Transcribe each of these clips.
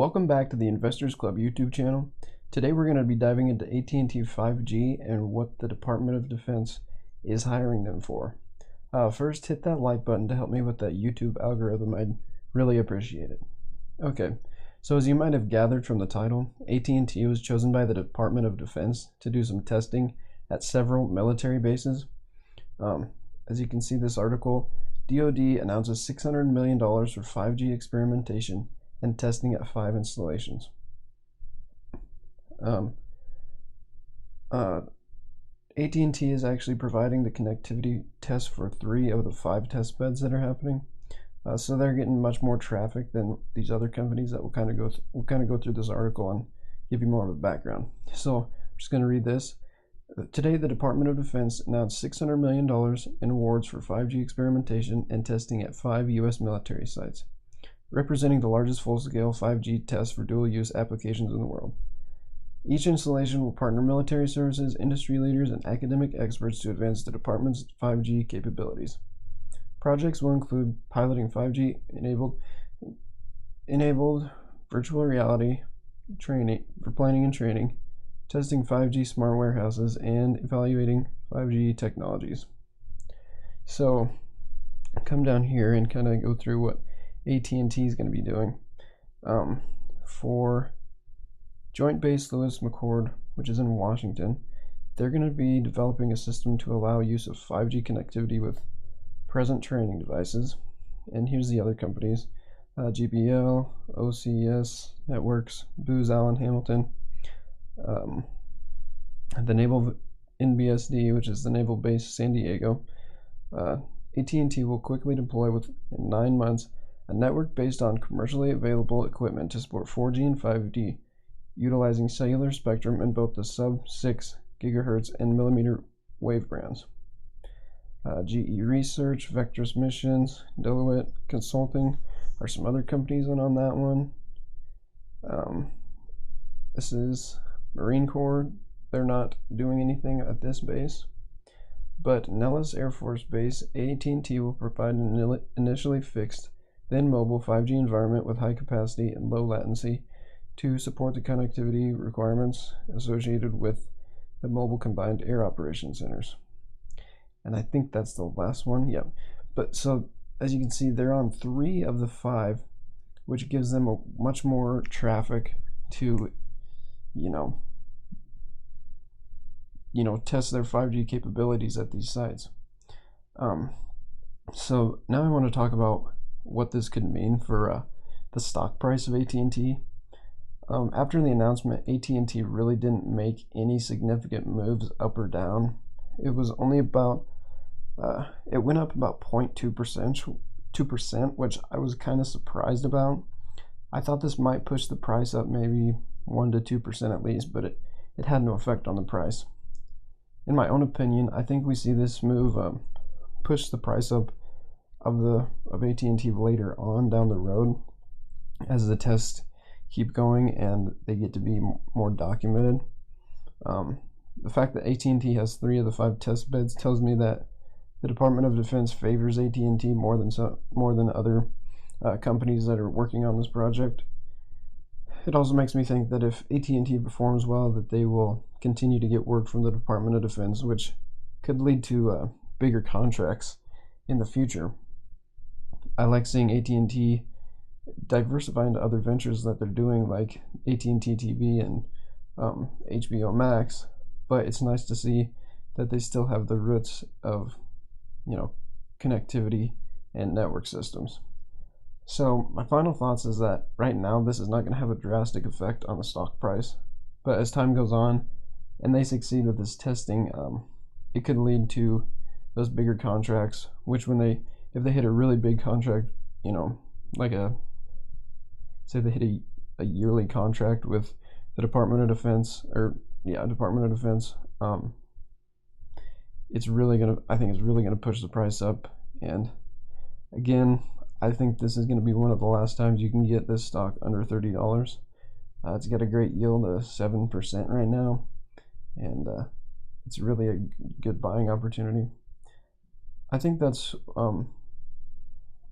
Welcome back to the Investors Club YouTube channel. Today we're going to be diving into AT&T 5G and what the Department of Defense is hiring them for. First, hit that like button to help me with that YouTube algorithm. I'd really appreciate it. Okay, so as you might have gathered from the title, AT&T was chosen by the Department of Defense to do some testing at several military bases. As you can see this article, DoD announces $600 million for 5G experimentation and testing at 5 installations. AT&T is actually providing the connectivity test for 3 of the 5 test beds that are happening. So they're getting much more traffic than these other companies that we'll kind of go through this article and give you more of a background. So I'm just going to read this. Today, the Department of Defense announced $600 million in awards for 5G experimentation and testing at 5 U.S. military sites, representing the largest full-scale 5G test for dual-use applications in the world. Each installation will partner military services, industry leaders, and academic experts to advance the department's 5G capabilities. Projects will include piloting 5G enabled virtual reality training for planning and training, testing 5G smart warehouses, and evaluating 5G technologies. So come down here and kind of go through what AT&T is going to be doing. For Joint Base Lewis McChord, which is in Washington, they're going to be developing a system to allow use of 5G connectivity with present training devices. And here's the other companies: GBL, OCS Networks, Booz Allen Hamilton, the Naval NBSD, which is the Naval Base San Diego. AT&T will quickly deploy within 9 months a network based on commercially available equipment to support 4G and 5G, utilizing cellular spectrum in both the sub-6 GHz and millimeter wave bands. GE Research, Vectrus Missions, Deloitte Consulting are some other companies in on that one. This is Marine Corps. They're not doing anything at this base. But Nellis Air Force Base, AT&T will provide an initially fixed, then mobile 5G environment with high capacity and low latency to support the connectivity requirements associated with the mobile combined air operation centers. And I think that's the last one. Yep. But so as you can see, they're on 3 of the 5, which gives them much more traffic to, test their 5G capabilities at these sites. So now I want to talk about what this could mean for the stock price of AT&T. After the announcement, AT&T really didn't make any significant moves up or down. It was only about, it went up about 0.2%, which I was kind of surprised about. I thought this might push the price up maybe 1 to 2% at least, but it had no effect on the price. In my own opinion, I think we see this move push the price up of AT&T later on down the road as the tests keep going and they get to be more documented. The fact that AT&T has 3 of the 5 test beds tells me that the Department of Defense favors AT&T more than other companies that are working on this project. It also makes me think that if AT&T performs well, that they will continue to get work from the Department of Defense, which could lead to bigger contracts in the future. I like seeing AT&T diversify into other ventures that they're doing, like AT&T TV and HBO Max, but it's nice to see that they still have the roots of, connectivity and network systems. So my final thoughts is that right now this is not going to have a drastic effect on the stock price, but as time goes on and they succeed with this testing, it could lead to those bigger contracts, which if they hit a really big contract, like say they hit a yearly contract with the Department of Defense, Department of Defense, I think it's really gonna push the price up. And again, I think this is gonna be one of the last times you can get this stock under $30. It's got a great yield of 7% right now, and it's really a good buying opportunity. I think that's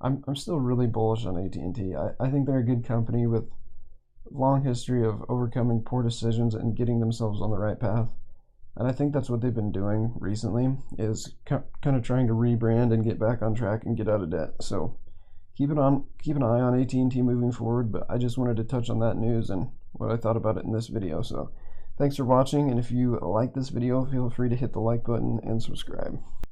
I'm still really bullish on AT&T. I think they're a good company with long history of overcoming poor decisions and getting themselves on the right path. And I think that's what they've been doing recently, is kind of trying to rebrand and get back on track and get out of debt. So keep an eye on AT&T moving forward, but I just wanted to touch on that news and what I thought about it in this video. So thanks for watching, and if you like this video, feel free to hit the like button and subscribe.